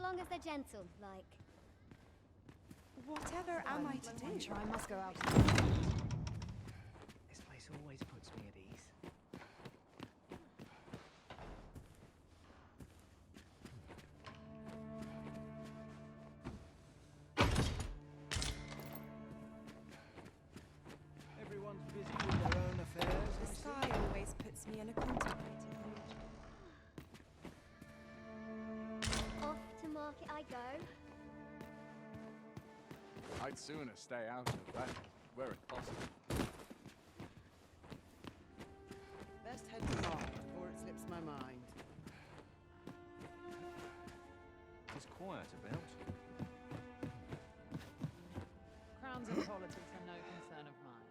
So long as they're gentle, like. Whatever am I to do? Sure, I must go out. This place always puts me at ease. Everyone's busy with their own affairs. The sky always puts me in a contemplative mood. Off to market I go. I'd sooner stay out of that, where it's possible. Best head to market before it slips my mind. It's quiet about. Crowns and politics are no concern of mine.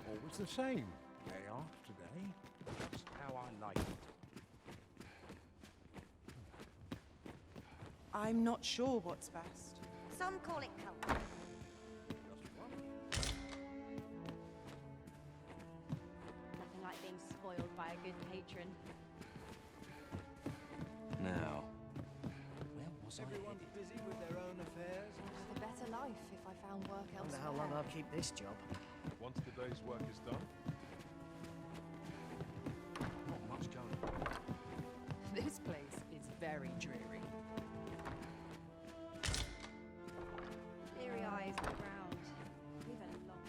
Always the same. Day after day. Just how I like it. I'm not sure what's best. Some call it cult. Nothing like being spoiled by a good patron. Now, where was Everyone's busy with their own affairs. I'd have a better life if I found work Wonder elsewhere. how long I'll keep this job. Once the day's work is done, not much going on. This place is very dreary. Bleary eyes all round. We've had a long.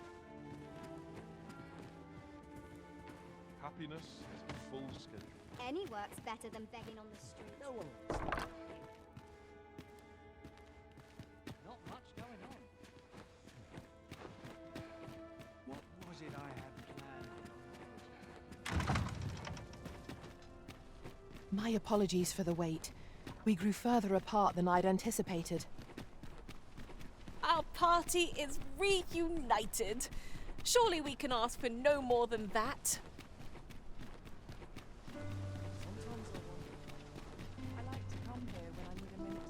Happiness is a full schedule. Any work's better than begging on the street. No one. Not much going on. What was it I had planned? My apologies for the wait. We grew further apart than I'd anticipated. Our party is reunited. Surely we can ask for no more than that. Sometimes I wonder. I like to come here when I need a minute.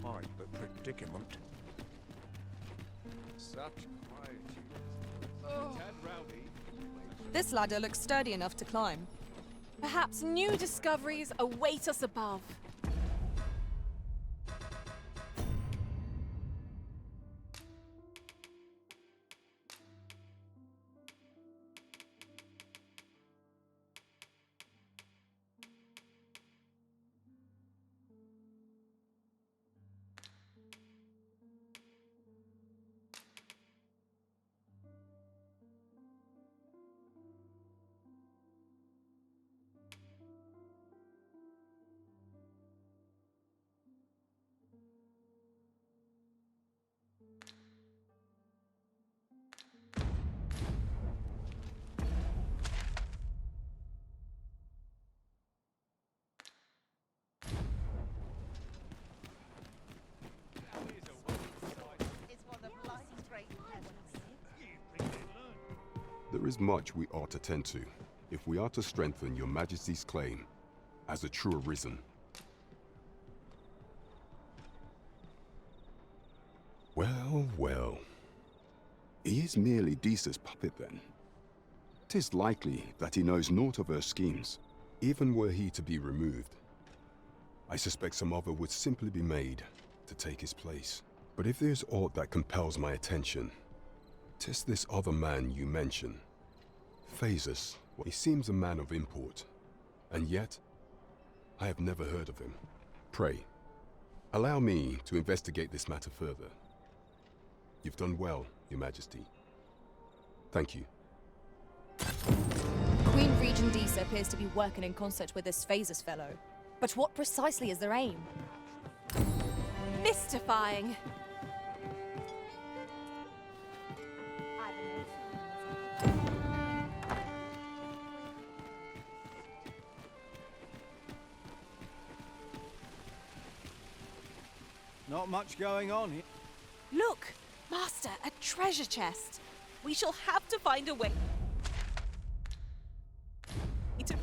Fine, but predicament. Such quietude. Tad rowdy. This ladder looks sturdy enough to climb. Perhaps new discoveries await us above. There is much we ought to tend to, if we are to strengthen your Majesty's claim as a true Arisen. Well, well. He is merely Disa's puppet then. 'Tis likely that he knows naught of her schemes, even were he to be removed. I suspect some other would simply be made to take his place. But if there's aught that compels my attention, 'tis this other man you mention. Phases. He seems a man of import, and yet I have never heard of him. Pray, allow me to investigate this matter further. You've done well, Your Majesty. Thank you. Queen Regent Disa appears to be working in concert with this Phases fellow. But what precisely is their aim? Mystifying. Not much going on here. Look, Master, a treasure chest. We shall have to find a way to...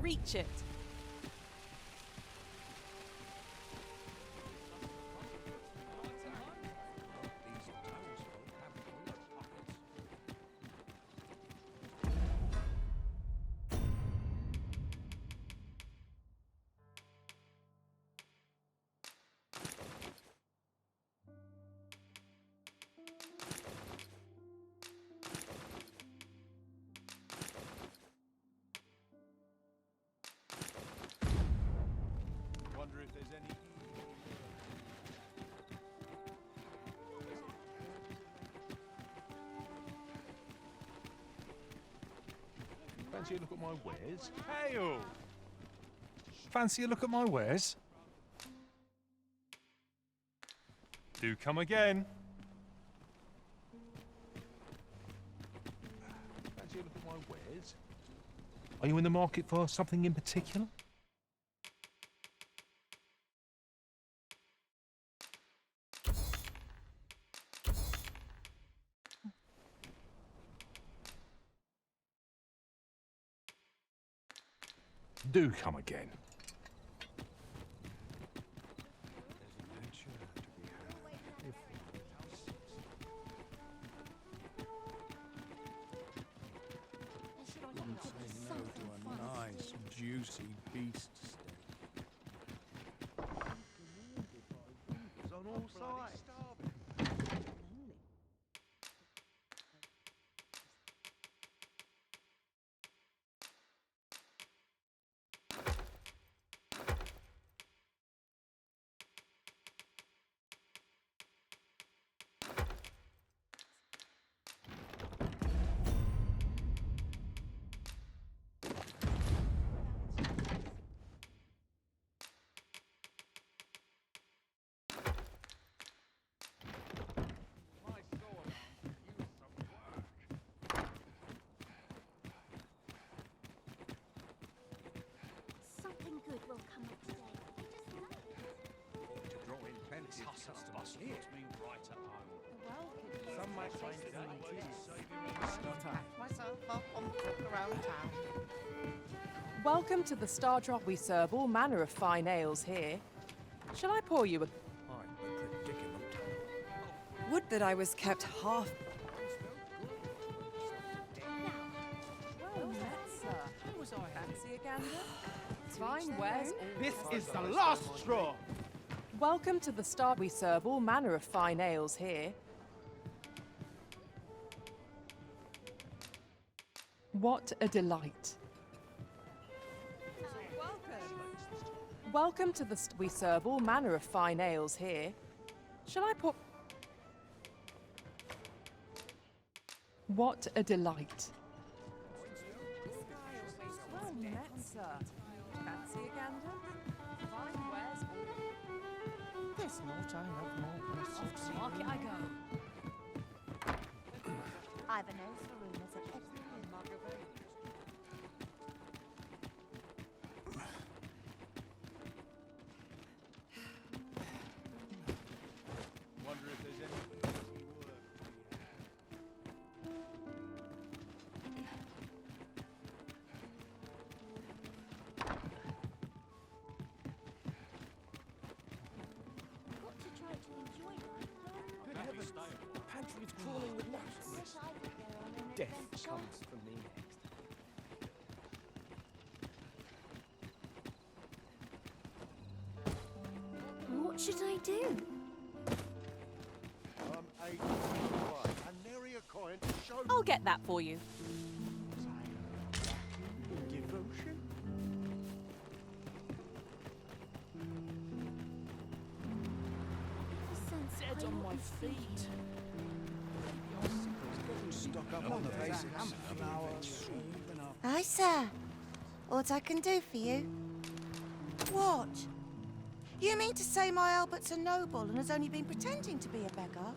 reach it. These townsfolk have full of pockets. Wonder if there's any. Fancy a look at my wares? Hail! Fancy a look at my wares? Do come again. Fancy a look at my wares? Are you in the market for something in particular? Do come again. Nice, juicy beast steak. On all sides. Something good will come up today. To draw in plenty of customers here. Me right at home. Some might find it myself up on the trip around town. Welcome to the Star Drop. We serve all manner of fine ales here. Shall I pour you a... I'm the predicament. Would that I was kept half. Well met, sir. Fancy a gander? Fine wares all... This is the last straw! Welcome to the Star. We serve all manner of fine ales here. What a delight. Welcome to the... We serve all manner of fine ales here. Shall I put... What a delight. Well met, sir. Fancy a gander? Fine wares all... This note I have more Off to market I go. I've a nose for rumours at every Wonder if there's any work. got to try to enjoy life. Good heavens. The pantry is crawling with nuts. Death comes for me next. What should I do? I'm 81 and nary a coin to show. I'll get that for you. Devotion? Dead on my feet. Stock up on the basics. Flour, soup, and Aye, sir. What I can do for you? What? You mean to say my Albert's a noble and has only been pretending to be a beggar?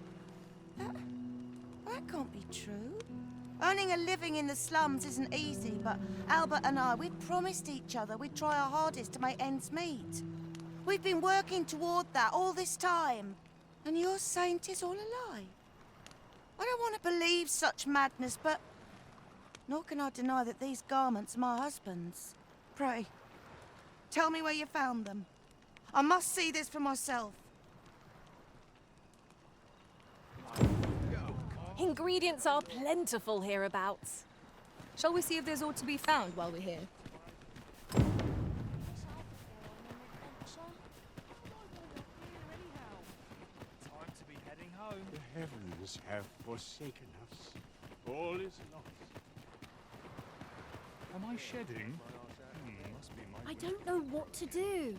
That can't be true. Earning a living in the slums isn't easy, but Albert and I, we've promised each other we'd try our hardest to make ends meet. We've been working toward that all this time. And you're saying 'tis all a lie? I don't want to believe such madness, but... nor can I deny that these garments are my husband's. Pray, tell me where you found them. I must see this for myself. Ingredients are plentiful hereabouts. Shall we see if there's aught to be found while we're here? Time to be heading home. The heavens have forsaken us. All is lost. Am I shedding? Must be my I don't know what to do.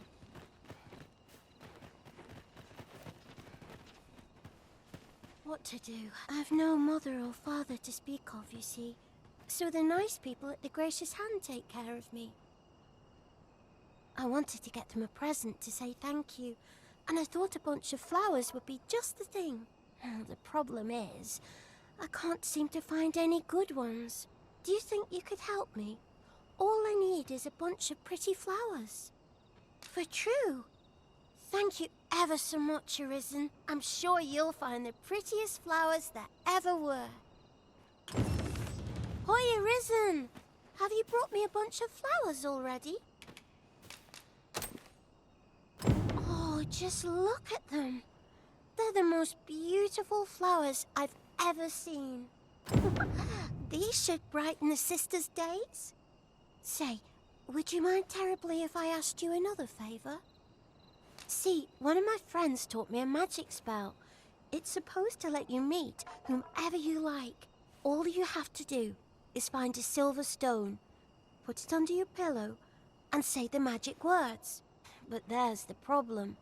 What to do? I've no mother or father to speak of, you see. So the nice people at the Gracious Hand take care of me. I wanted to get them a present to say thank you, and I thought a bunch of flowers would be just the thing. The problem is, I can't seem to find any good ones. Do you think you could help me? All I need is a bunch of pretty flowers. For true. Thank you ever so much, Arisen. I'm sure you'll find the prettiest flowers that ever were. Hoi, Arisen! Have you brought me a bunch of flowers already? Oh, just look at them. They're the most beautiful flowers I've ever seen. These should brighten the sisters' days. Say, would you mind terribly if I asked you another favor? See, one of my friends taught me a magic spell. It's supposed to let you meet whomever you like. All you have to do is find a silver stone, put it under your pillow, and say the magic words. But there's the problem.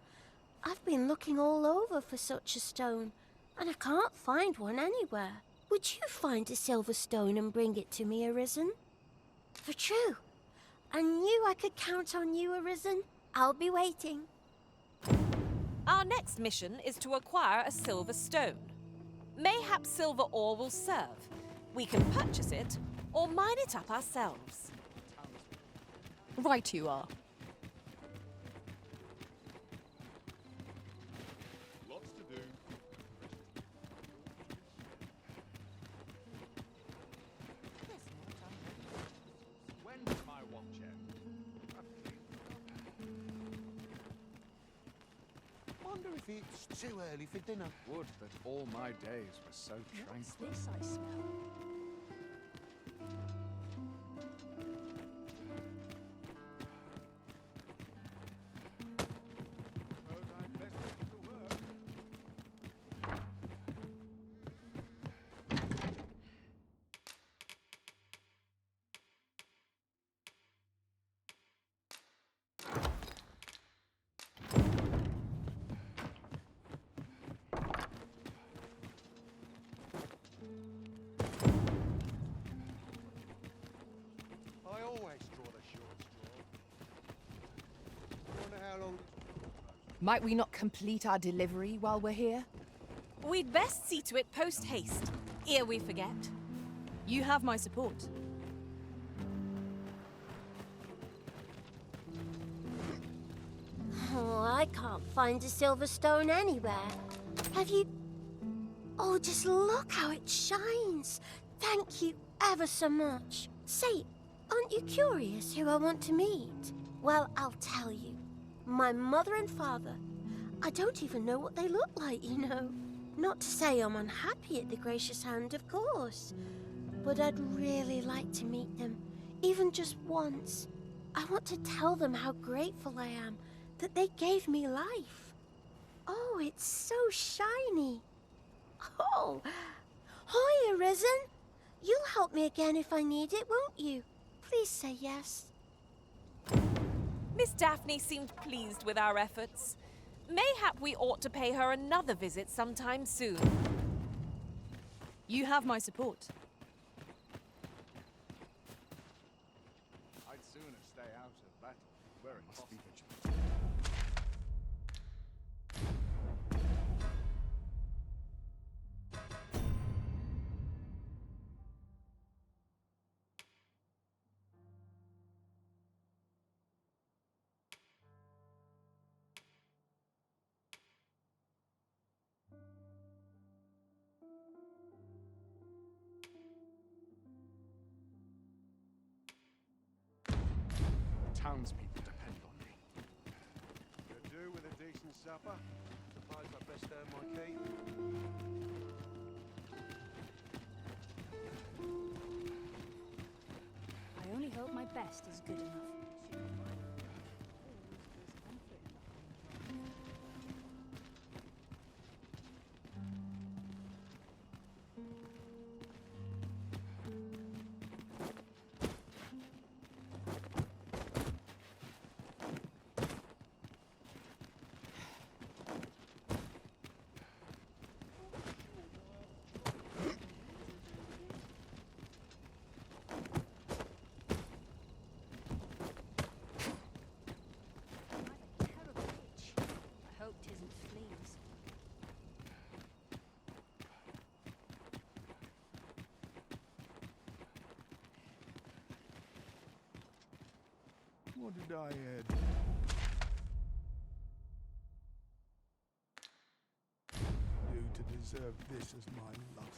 I've been looking all over for such a stone, and I can't find one anywhere. Would you find a silver stone and bring it to me, Arisen? For true. I knew I could count on you, Arisen. I'll be waiting. Our next mission is to acquire a silver stone. Mayhap silver ore will serve. We can purchase it or mine it up ourselves. Right you are. Lots to do. When's my watch end? Wonder if it's too early for dinner. Would that all my days were so tranquil. This I smell. I always draw the short straw. Wonder how long. Might we not complete our delivery while we're here? We'd best see to it post-haste, ere we forget. You have my support. Oh, I can't find a silver stone anywhere. Have you... Oh, just look how it shines. Thank you ever so much. Say, aren't you curious who I want to meet? Well, I'll tell you. My mother and father. I don't even know what they look like, you know. Not to say I'm unhappy at the Gracious Hand, of course. But I'd really like to meet them, even just once. I want to tell them how grateful I am that they gave me life. Oh, it's so shiny. Oh, hi, Arisen. You'll help me again if I need it, won't you? Please say yes. Miss Daphne seemed pleased with our efforts. Mayhap we ought to pay her another visit sometime soon. You have my support. I'd sooner stay out of battle where it must be vigilant. townspeople depend on me. Could do with a decent supper. Suppose I'd best earn my keep. I only hope my best is good enough. I hope 'tisn't fleas. What did I do to deserve this as my lot?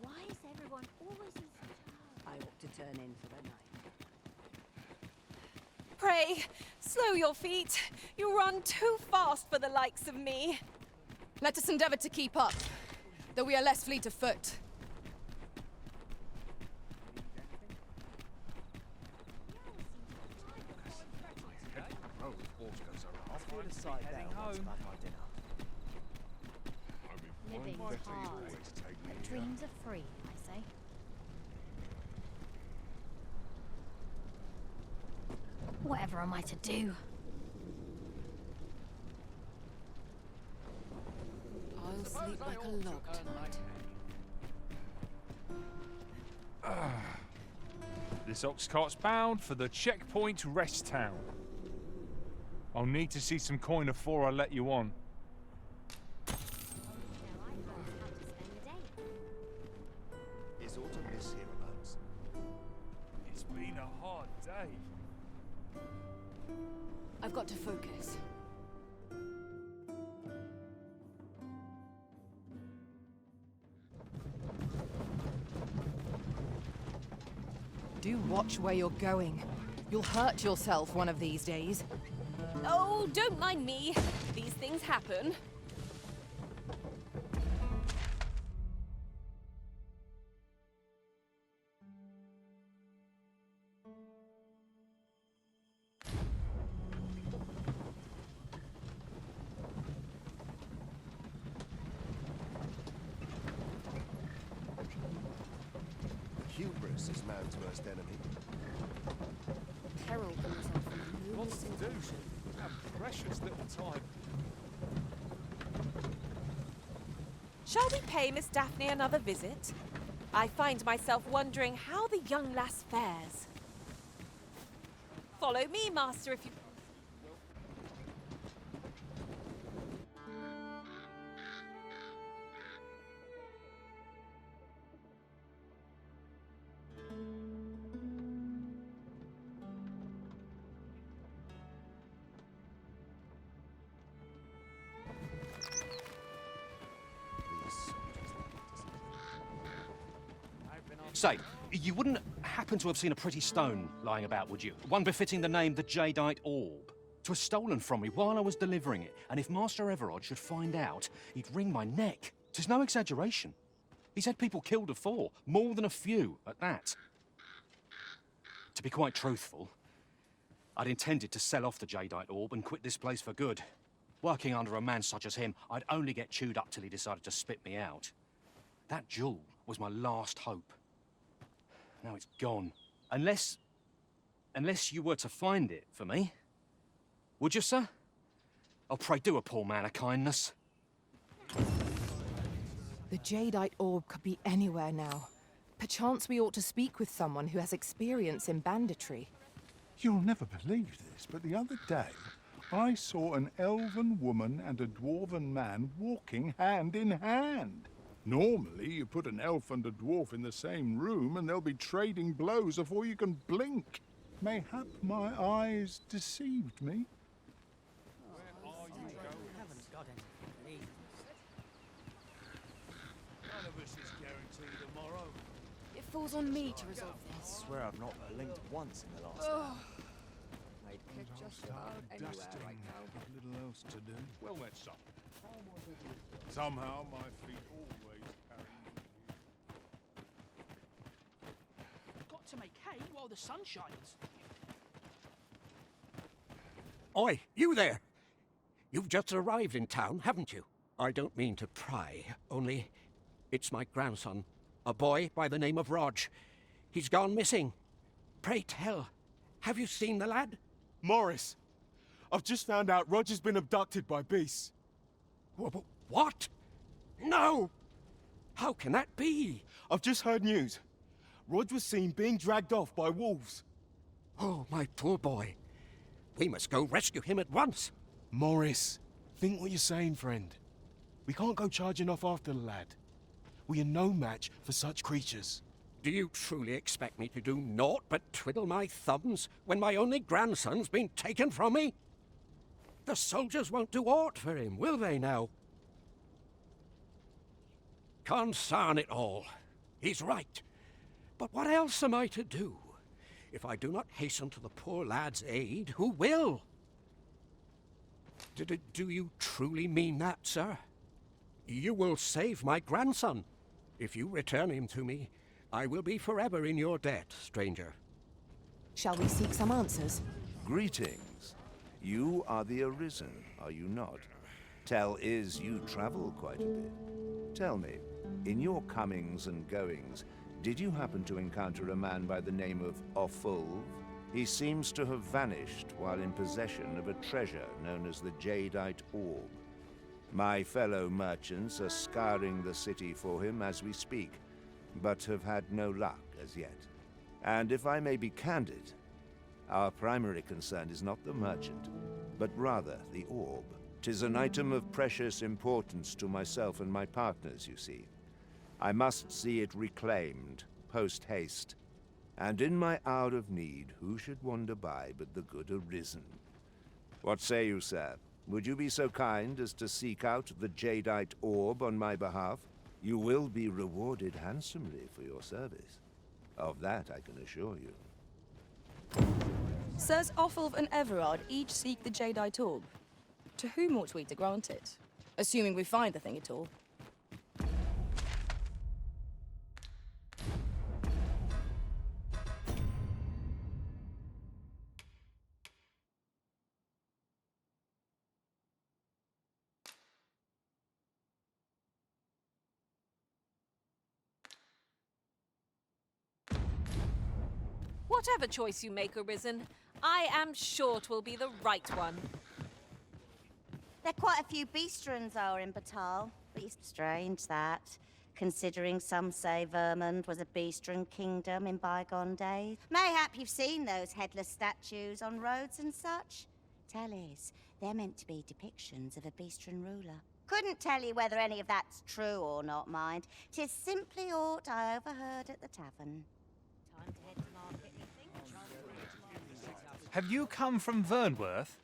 Why is everyone always in such a hurry? I ought to turn in for the night. Pray, slow your feet. You run too fast for the likes of me. Let us endeavor to keep up, though we are less fleet of foot. Road horse goes around. I'll feel aside there once I've had my dinner. Living's hard, but dreams are free, I say. Whatever am I to do? I'll sleep like a log tonight. This ox cart's bound for the checkpoint rest town. I'll need to see some coin before I let you on. Is autumn miss hereabouts? It's been a hard day. I've got to focus. Do watch where you're going. You'll hurt yourself one of these days. Oh, don't mind me. These things happen. Hubris is man's worst enemy. Peril comes off from Lots to do. We have precious little time. Shall we pay Miss Daphne another visit? I find myself wondering how the young lass fares. Follow me, master, if you... Say, you wouldn't happen to have seen a pretty stone lying about, would you? One befitting the name the Jadeite Orb. 'Twas stolen from me while I was delivering it, and if Master Everard should find out, he'd wring my neck. 'Tis no exaggeration. He's had people killed afore, more than a few at that. To be quite truthful, I'd intended to sell off the Jadeite Orb and quit this place for good. Working under a man such as him, I'd only get chewed up till he decided to spit me out. That jewel was my last hope. Now it's gone. Unless you were to find it for me. Would you, sir? Oh, pray do a poor man a kindness. The Jadeite Orb could be anywhere now. Perchance we ought to speak with someone who has experience in banditry. You'll never believe this, but the other day I saw an elven woman and a dwarven man walking hand in hand. Normally, you put an elf and a dwarf in the same room and they'll be trading blows before you can blink. Mayhap my eyes deceived me. Haven't got anything. None of us is guaranteed tomorrow. It falls on me to resolve this. I swear I've not blinked once in the last hour. dusting with little else to do. Well met, son. Somehow my feet always carry me. Got to make hay while the sun shines. Oi, you there! You've just arrived in town, haven't you? I don't mean to pry, only it's my grandson, a boy by the name of Rog. He's gone missing. Pray tell, have you seen the lad? Morris, I've just found out Roger's been abducted by beasts. What? No! How can that be? I've just heard news. Rog was seen being dragged off by wolves. Oh, my poor boy. We must go rescue him at once. Morris, think what you're saying, friend. We can't go charging off after the lad. We are no match for such creatures. Do you truly expect me to do naught but twiddle my thumbs when my only grandson's been taken from me? The soldiers won't do aught for him, will they now? Consarn it all. He's right. But what else am I to do? If I do not hasten to the poor lad's aid, who will? Do you truly mean that, sir? You will save my grandson. If you return him to me, I will be forever in your debt, stranger. Shall we seek some answers? Greetings. You are the Arisen, are you not? Tell is you travel quite a bit. Tell me, in your comings and goings, did you happen to encounter a man by the name of Offulv? He seems to have vanished while in possession of a treasure known as the Jadeite Orb. My fellow merchants are scouring the city for him as we speak, but have had no luck as yet. And if I may be candid, our primary concern is not the merchant, but rather the orb. 'Tis an item of precious importance to myself and my partners, you see. I must see it reclaimed, post-haste. And in my hour of need, who should wander by but the good Arisen? What say you, sir? Would you be so kind as to seek out the Jadeite Orb on my behalf? You will be rewarded handsomely for your service. Of that I can assure you. Sirs Offulv and Everard each seek the Jadeite Orb. To whom ought we to grant it? Assuming we find the thing at all. Whatever choice you make, Arisen, I am sure 'twill be the right one. There are quite a few beastrens are in Battahl. It's strange that, considering some say Vermund was a beastren kingdom in bygone days. Mayhap you've seen those headless statues on roads and such? Tell us, they're meant to be depictions of a beastren ruler. Couldn't tell you whether any of that's true or not, mind. 'Tis simply aught I overheard at the tavern. Time to head to market, you think? Have you come from Vernworth?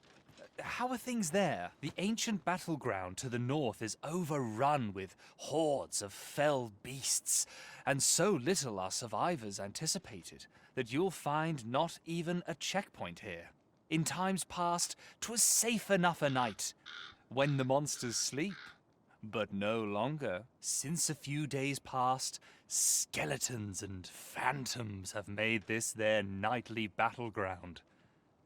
How are things there? The ancient battleground to the north is overrun with hordes of fell beasts, and so little are survivors anticipated that you'll find not even a checkpoint here. In times past, 'twas safe enough a night, when the monsters sleep. But no longer. Since a few days past, skeletons and phantoms have made this their nightly battleground.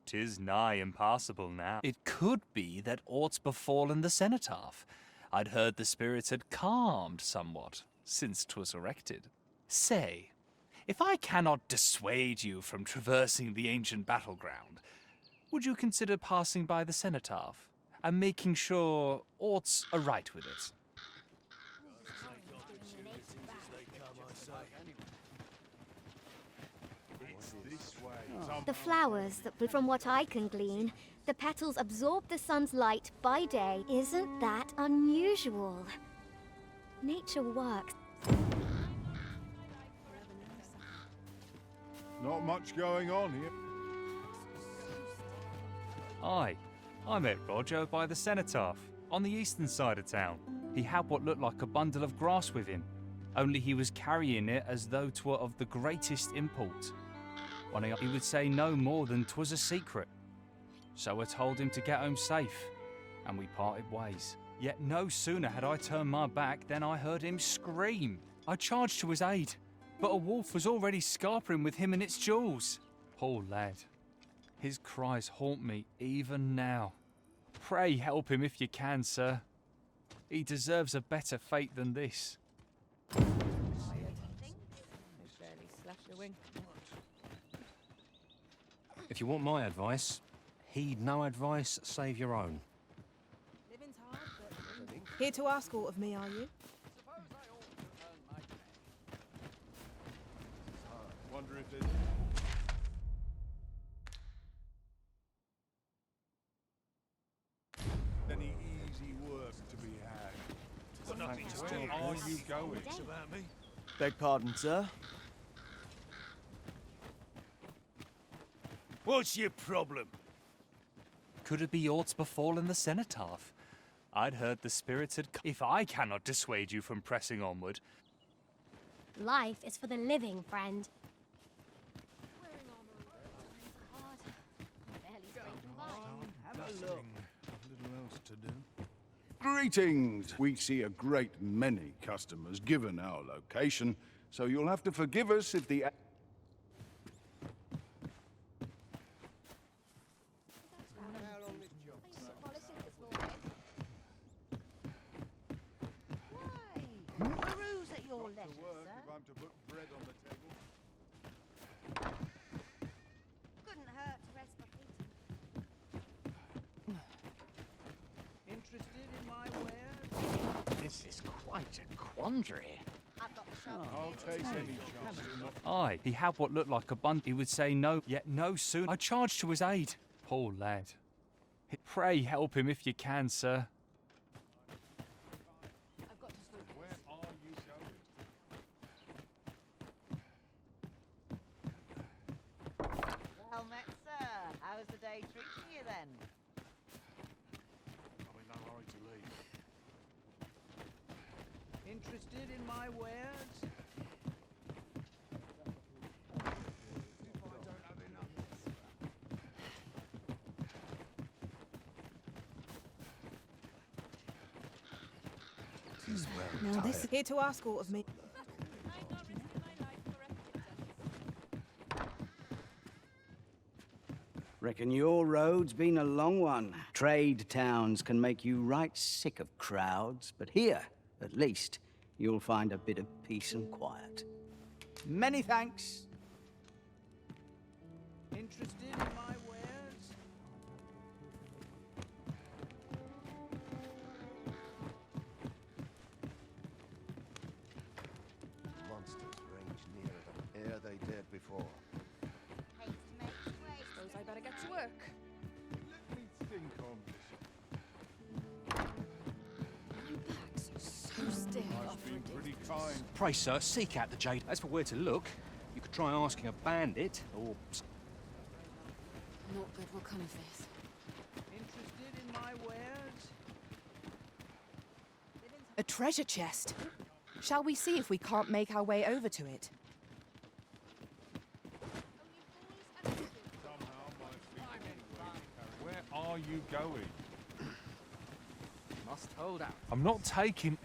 'Tis nigh impassable now. It could be that aught's befallen the cenotaph. I'd heard the spirits had calmed somewhat since 'twas erected. Say, if I cannot dissuade you from traversing the ancient battleground, would you consider passing by the cenotaph and making sure aught's aright with it? The flowers, from what I can glean, the petals absorb the sun's light by day. Isn't that unusual? Nature works. Not much going on here. Aye, I met Roger by the cenotaph, on the eastern side of town. He had what looked like a bundle of grass with him, only he was carrying it as though 'twere of the greatest import. He would say no more than 'twas a secret. So I told him to get home safe, and we parted ways. Yet no sooner had I turned my back than I heard him scream. I charged to his aid, but a wolf was already scarpering with him and its jewels. Poor lad. His cries haunt me even now. Pray help him if you can, sir. He deserves a better fate than this. If you want my advice, heed no advice save your own. Here to ask aught of me, are you? Wonder if there's... any easy work to be had. Where are you going? Beg pardon, sir? What's your problem? Could it be aught's befallen the cenotaph? I'd heard the spirits had... If I cannot dissuade you from pressing onward... Life is for the living, friend. Have a look. Little else to do. Greetings! We see a great many customers given our location, so you'll have to forgive us if the... Peruse at your leisure, sir. If I'm to put bread on the table. Couldn't hurt to rest my feet. Interested in my wares? This is quite a quandary. I've got the shop. I'll take any chance. Aye, he had what looked like a bun. He would say no, yet no sooner... I charged to his aid. Poor lad. Pray help him if you can, sir. Well met, sir. How's the day treating you then? I'm in no hurry to leave. Interested in my wares? Now this is here to ask aught of me. Reckon your road's been a long one. Trade towns can make you right sick of crowds, but here, at least, you'll find a bit of peace and quiet. Many thanks. Interested in my wares? Monsters range nearer than e'er they dared before. Suppose I better get to work. Let me think on this. So stiff. I've been pretty kind. Pray, sir, seek out the jade. As for where to look, you could try asking a bandit, or... Not good will come of this. Interested in my wares? A treasure chest. Shall we see if we can't make our way over to it? Where are you going? Must hold out. I'm not taking...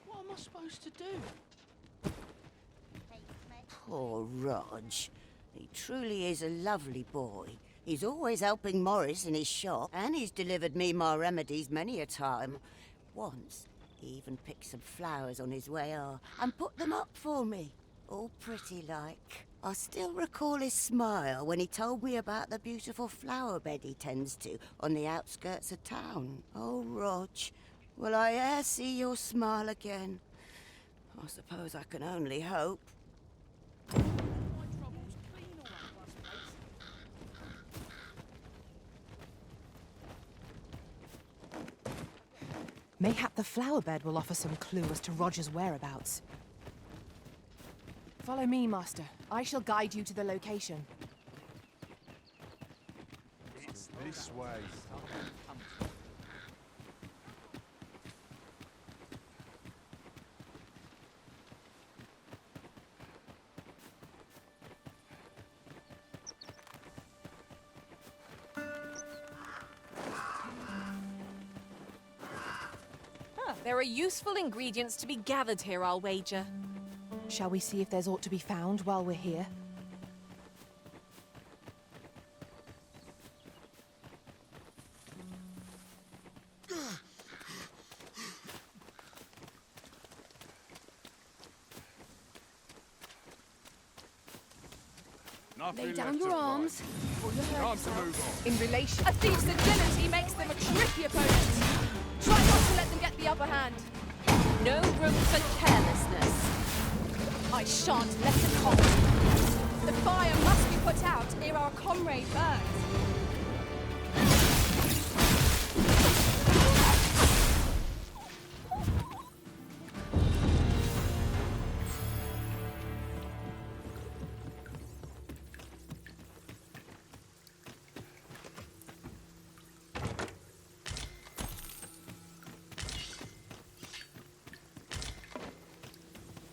What am I supposed to do? Poor Rog. He truly is a lovely boy. He's always helping Morris in his shop, and he's delivered me my remedies many a time. Once, he even picked some flowers on his way and put them up for me. All pretty like. I still recall his smile when he told me about the beautiful flower bed he tends to on the outskirts of town. Oh, Rog, will I e'er see your smile again? I suppose I can only hope. Mayhap the flower bed will offer some clue as to Roger's whereabouts. Follow me, Master. I shall guide you to the location. It's this way. There are useful ingredients to be gathered here, I'll wager. Shall we see if there's aught to be found while we're here? Lay down your arms. Pull your legs out. In relation... A thief's agility makes them a tricky opponent. Try not to let them get the upper hand. No room for carelessness. I shan't let it hold. The fire must be put out ere our comrade burns.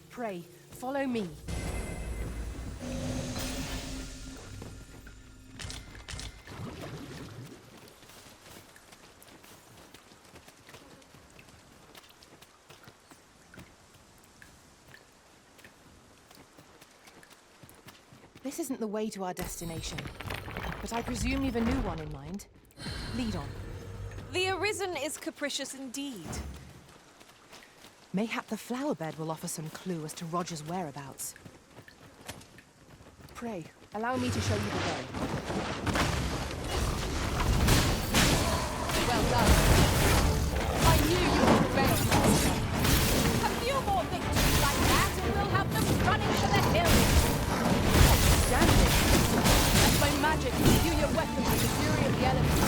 Pray, follow me. This isn't the way to our destination, but I presume you've a new one in mind. Lead on. The Arisen is capricious indeed. Mayhap the flower bed will offer some clue as to Roger's whereabouts. Pray, allow me to show you the way. Well done. I knew you would prevail. A few more victories like that and we'll have them running for the hills. Outstanding. Let my magic imbue your weapon with the fury of the elements.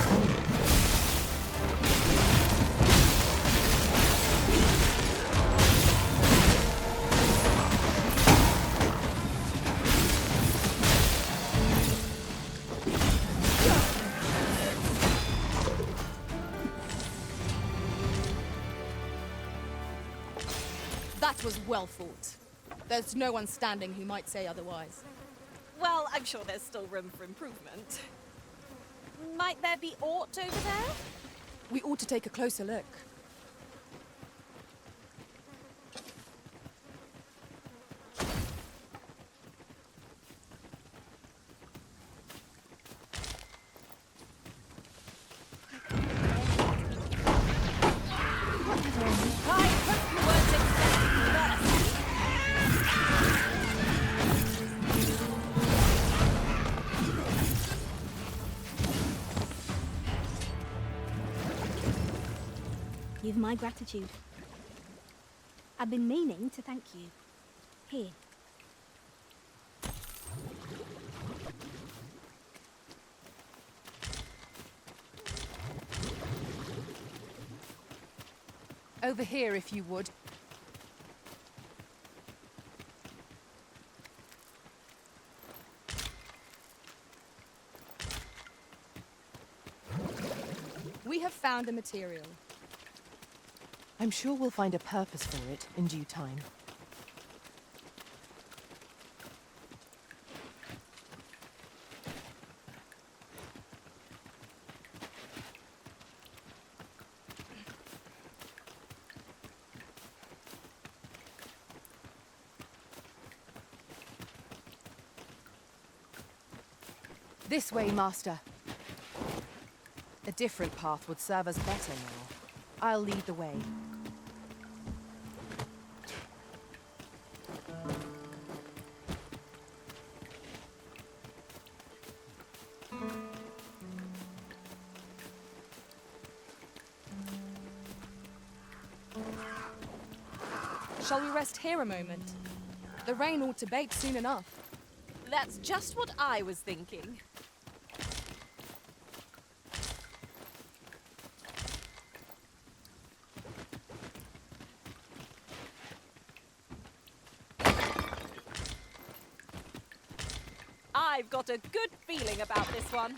That was well fought. There's no one standing who might say otherwise. Well, I'm sure there's still room for improvement. Might there be aught over there? We ought to take a closer look. You've my gratitude. I've been meaning to thank you. Here. Over here, if you would. We have found the material. I'm sure we'll find a purpose for it in due time. This way, Master. A different path would serve us better now. I'll lead the way. Shall we rest here a moment? The rain ought to bake soon enough. That's just what I was thinking. I've got a good feeling about this one.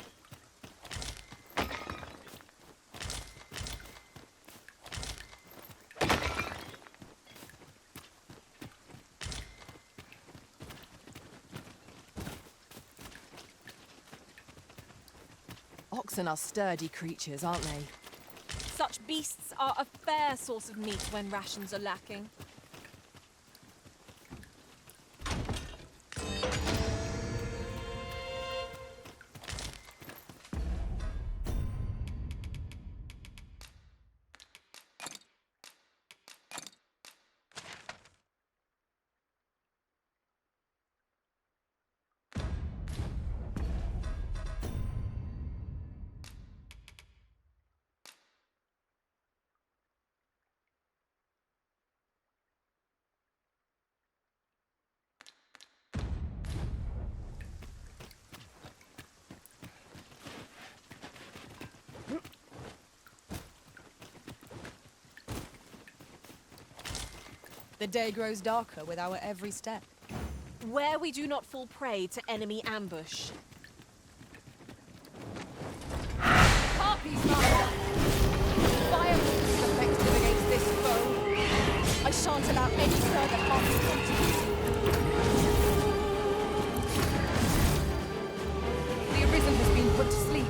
Oxen are sturdy creatures, aren't they? Such beasts are a fair source of meat when rations are lacking. The day grows darker with our every step. Where we do not fall prey to enemy ambush. Harpies, master! Fire is effective against this foe. I shan't allow any further harpy contact. The Arisen has been put to sleep.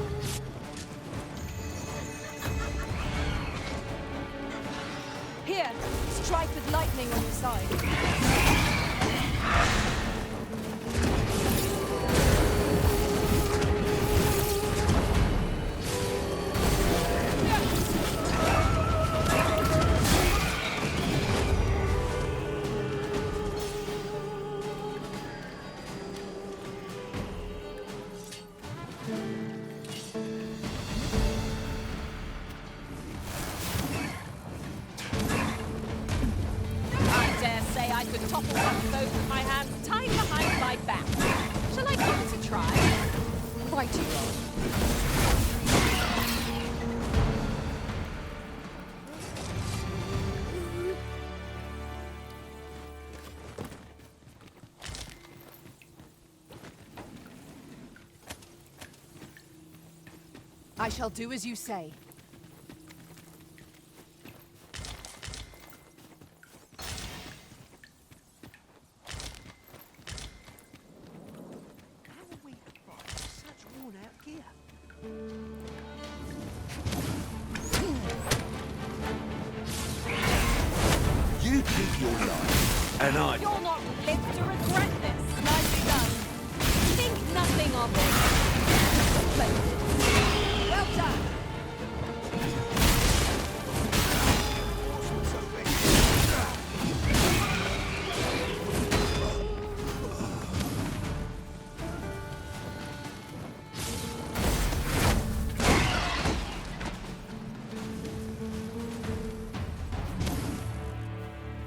Here, strike with lightning on your side. I could topple one of those with my hands tied behind my back. Shall I give it a try? Quite you are. I shall do as you say. You think you're lying, and I... You'll not live to regret this. Nicely done. Think nothing of it. Splendid. Well done.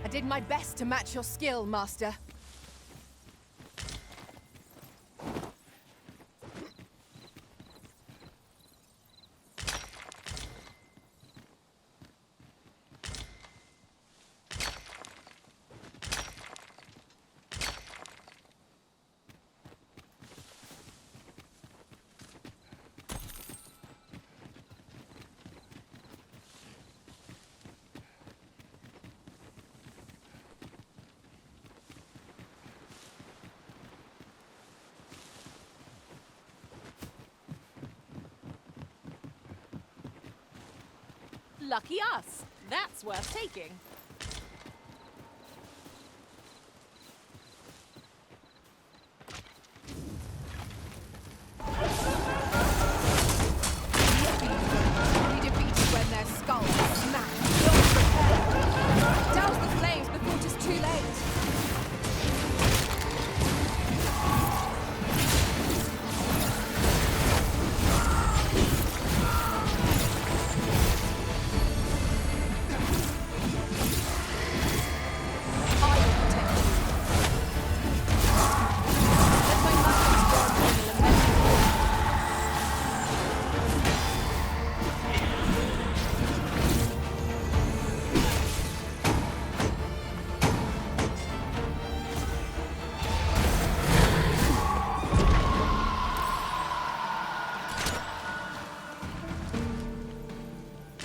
I did my best to match your skill, Master. Lucky us. That's worth taking. Be defeated when their skulls smash. Don't prepare. Douse the flames before it is too late.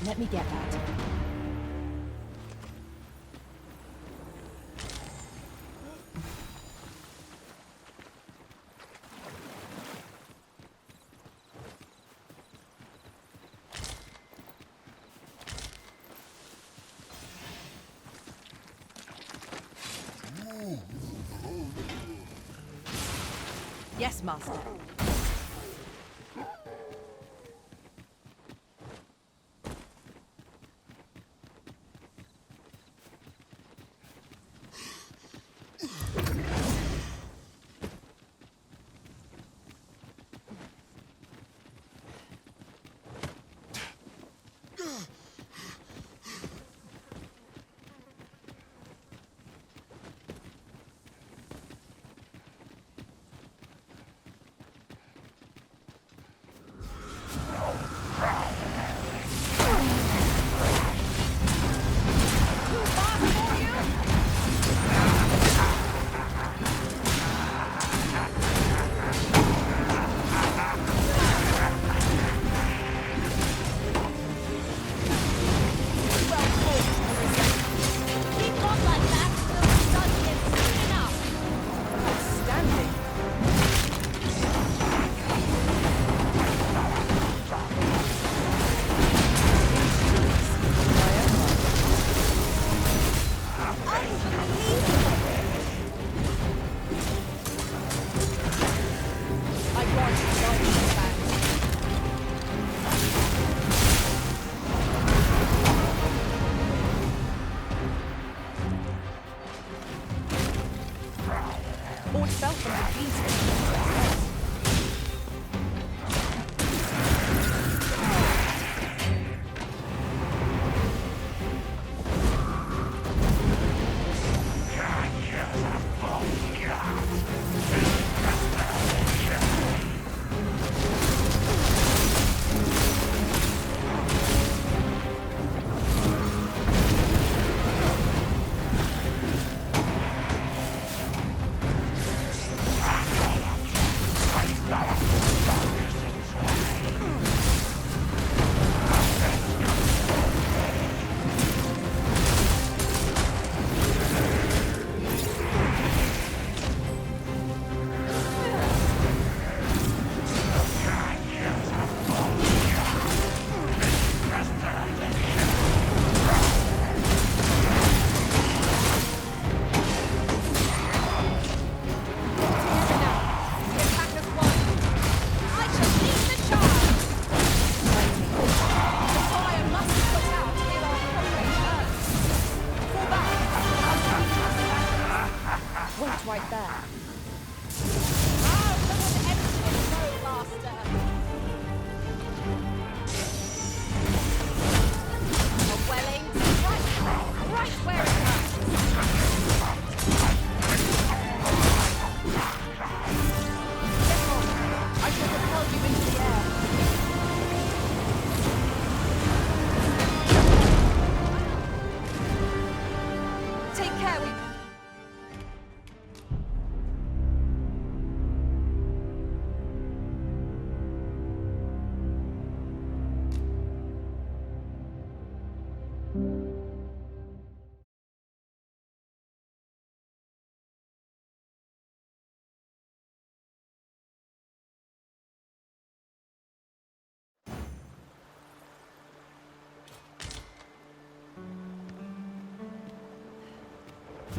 Let me get that. Yes, Master.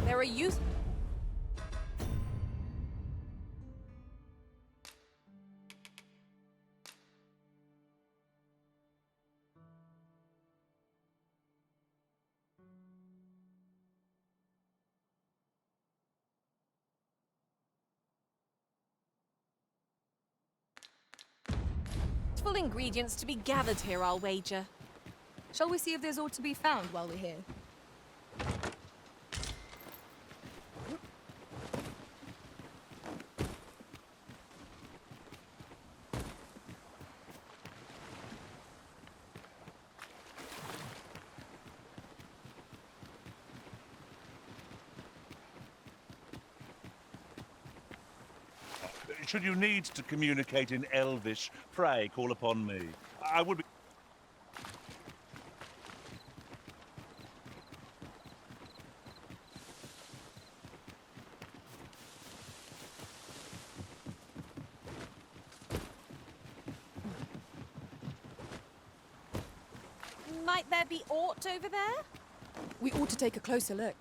There are use. Full ingredients to be gathered here, I'll wager. Shall we see if there's aught to be found while we're here? Should you need to communicate in Elvish, pray call upon me. I would be... Might there be aught over there? We ought to take a closer look.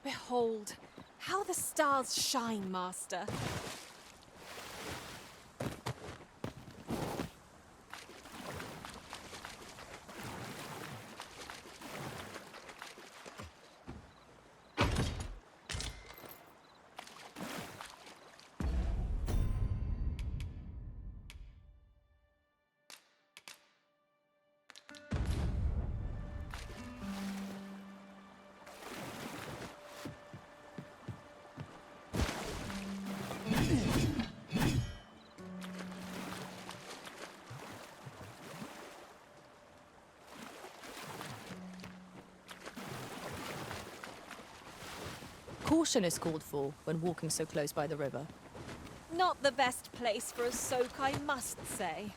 Behold, how the stars shine, Master. Caution is called for when walking so close by the river. Not the best place for a soak, I must say.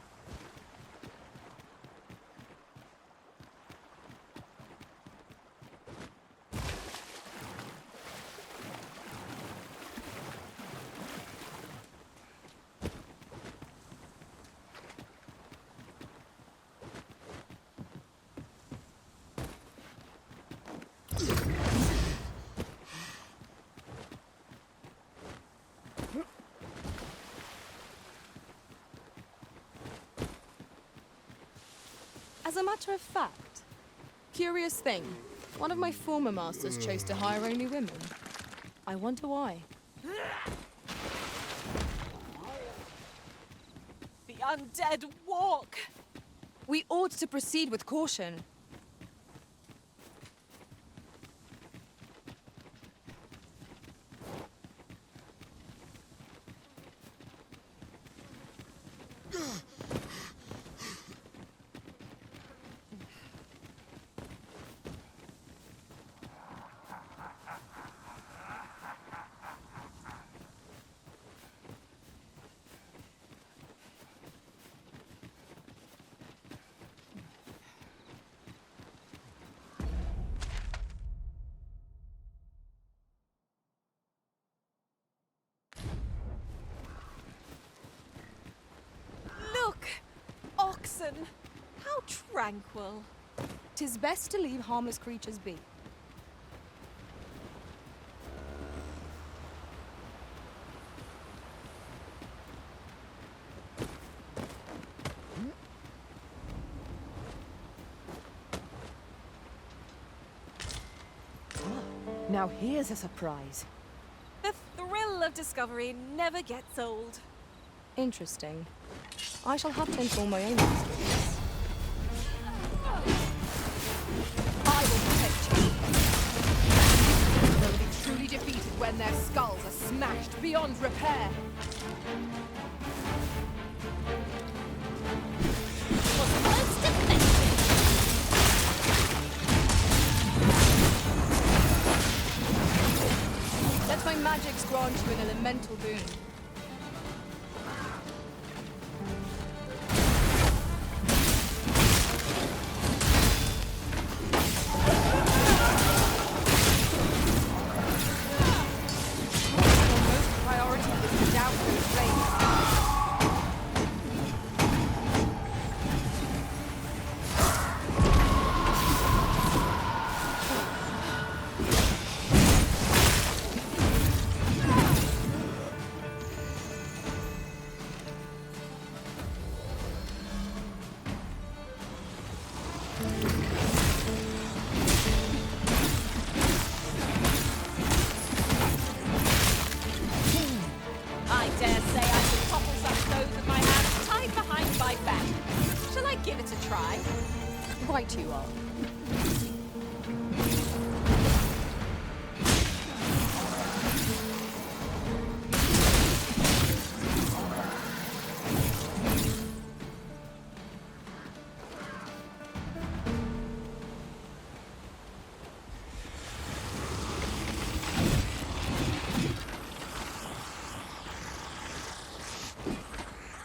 As a matter of fact, curious thing, one of my former masters chose to hire only women. I wonder why. The undead walk! We ought to proceed with caution. Oxen! How tranquil. 'Tis best to leave harmless creatures be. Now here's a surprise. The thrill of discovery never gets old. Interesting. I shall have to inform my own masters. I will protect you. They'll be truly defeated when their skulls are smashed beyond repair. Let my magics grant you an elemental boon. Right you are.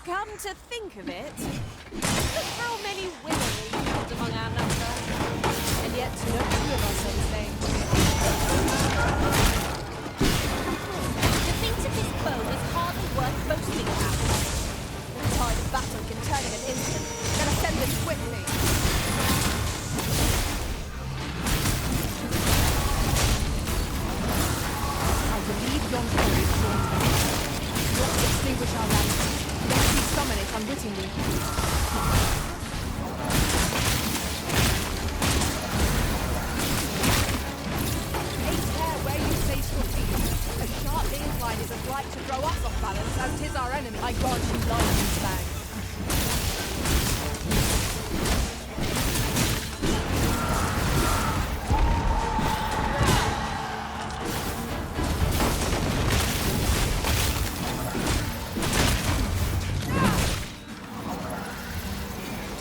Come to think of it, look how many women we found among our number. And yet, no two of us are the same. The feat of this bow is hardly worth boasting about. The tide of battle can turn in an instant. Then ascend this swiftly. I believe yon foe is drawn to me. Let's extinguish our lamps. Lest we summon it unwittingly. Take care where you place your feet. A sharp incline is as like to throw us off balance as 'tis our enemy. I grant you lightning bang.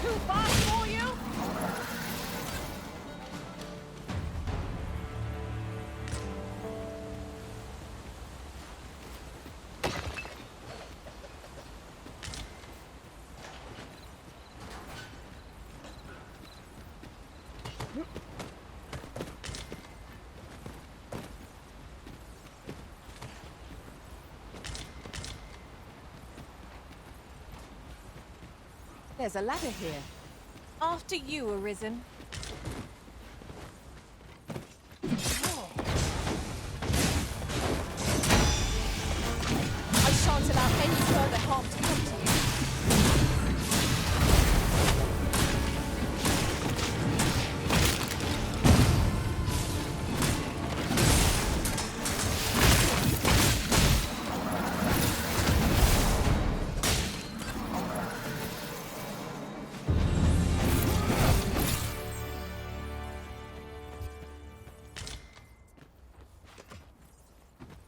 Too fast for you? There's a ladder here. After you, Arisen. I shan't allow any further harm to come to you.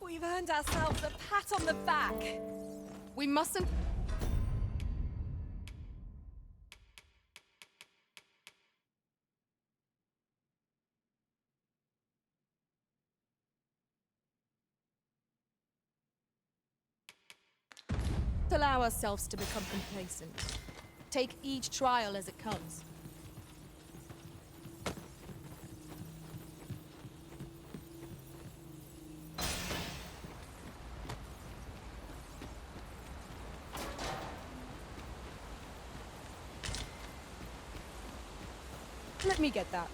We've earned ourselves a pat on the back. We mustn't... allow ourselves to become complacent. Take each trial as it comes. Let me get that.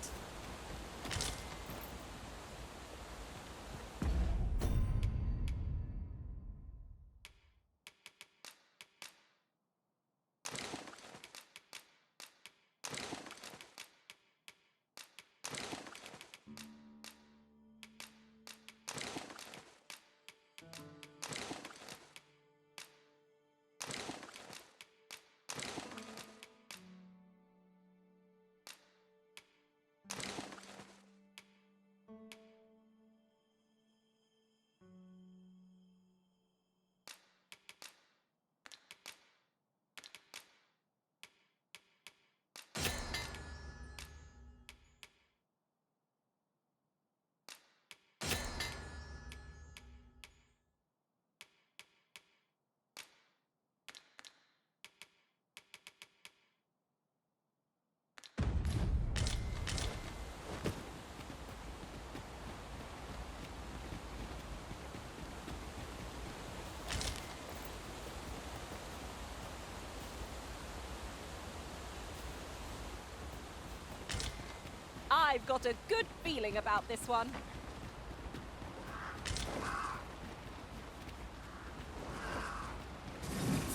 I've got a good feeling about this one.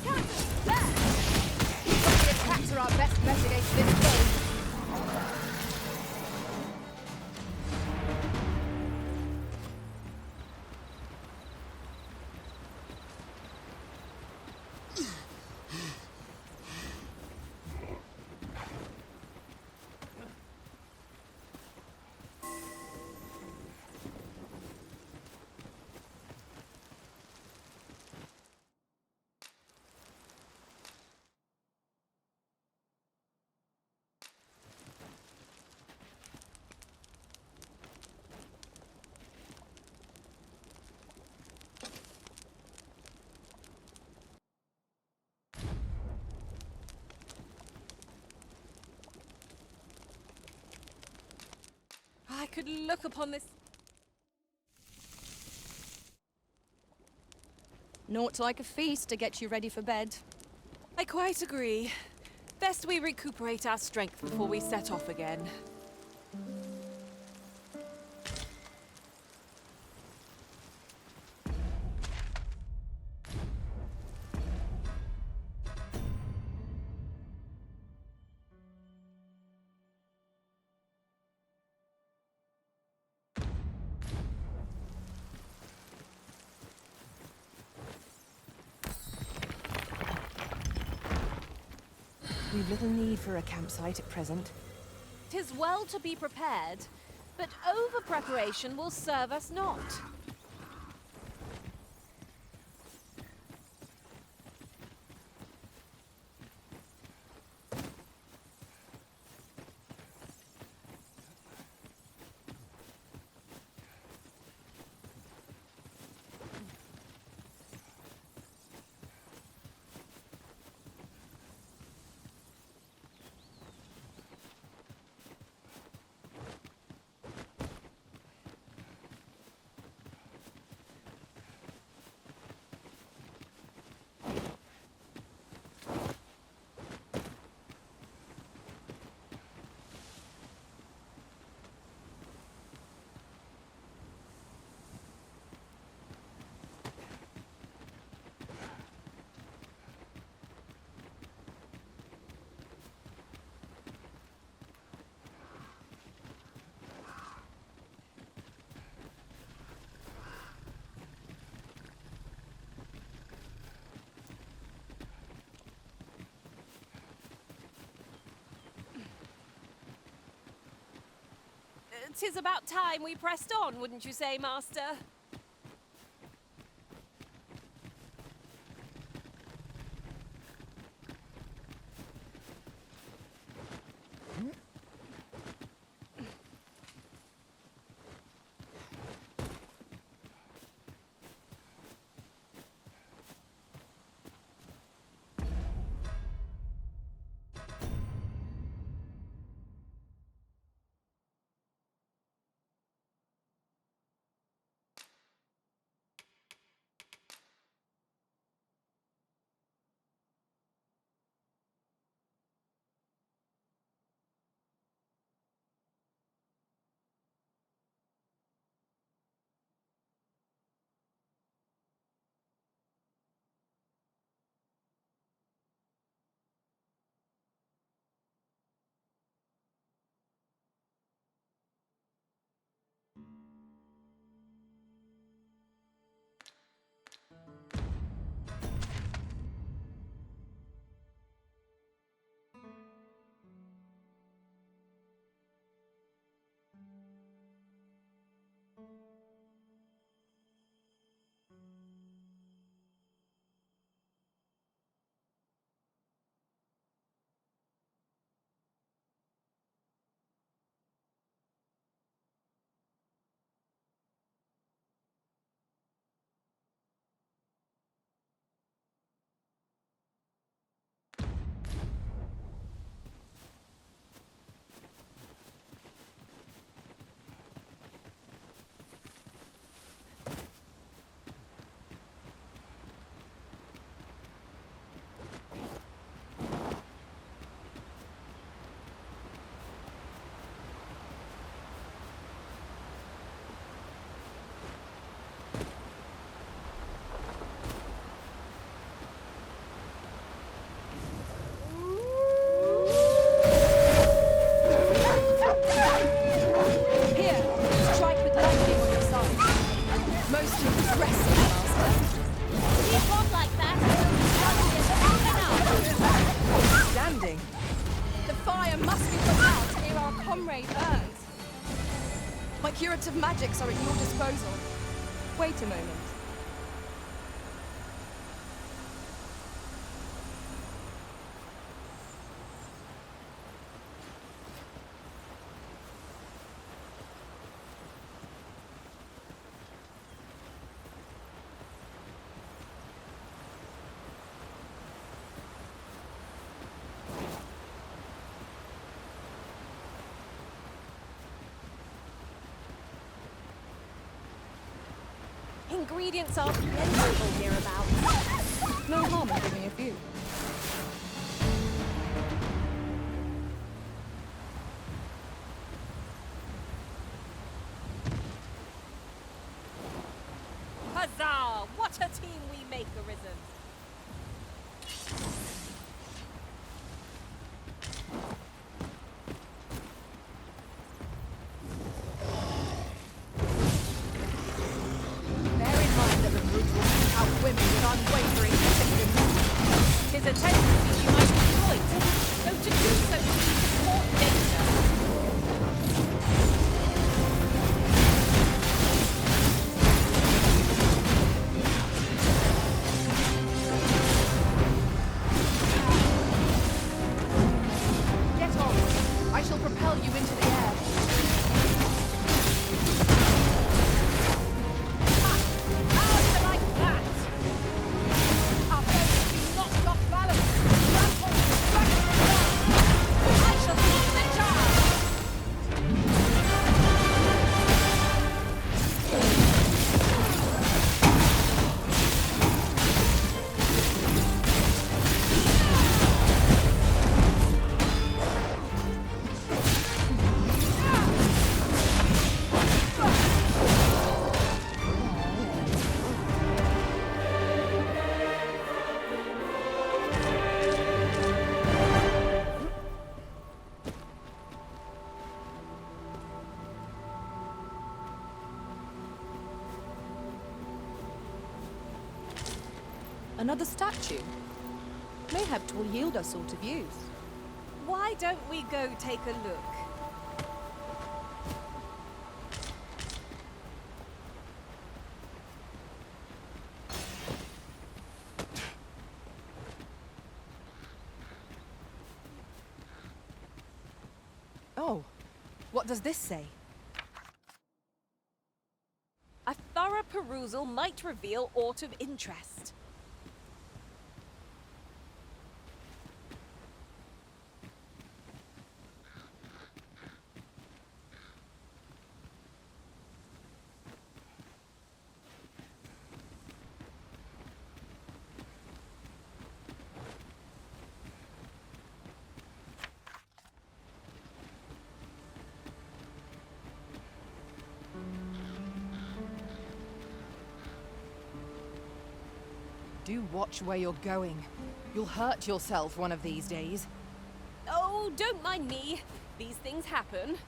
Scoundrels, there! The attacks are our best bet against this foe. could look upon this. Naught like a feast to get you ready for bed. I quite agree. Best we recuperate our strength before we set off again. We've little need for a campsite at present. 'Tis well to be prepared, but over-preparation will serve us not. Tis about time we pressed on, wouldn't you say, Master? Curative magics are at your disposal. Wait a moment. Ingredients are plentiful hereabouts. No harm in giving a few. Huzzah! What a team we make, Arisen. Bear in mind that the brute will seek out women with unwavering discipline. 'Tis a tendency you might exploit, though to do so would be to court danger. Get on. I shall propel you into the air. How do you like that? Our boat has been knocked off balance. Trample, strike, I shall lead the charge! Another statue. Mayhap 'twill yield us sort of use. Why don't we go take a look? Oh, what does this say? A thorough perusal might reveal aught of interest. Do watch where you're going. You'll hurt yourself one of these days. Oh, don't mind me. These things happen.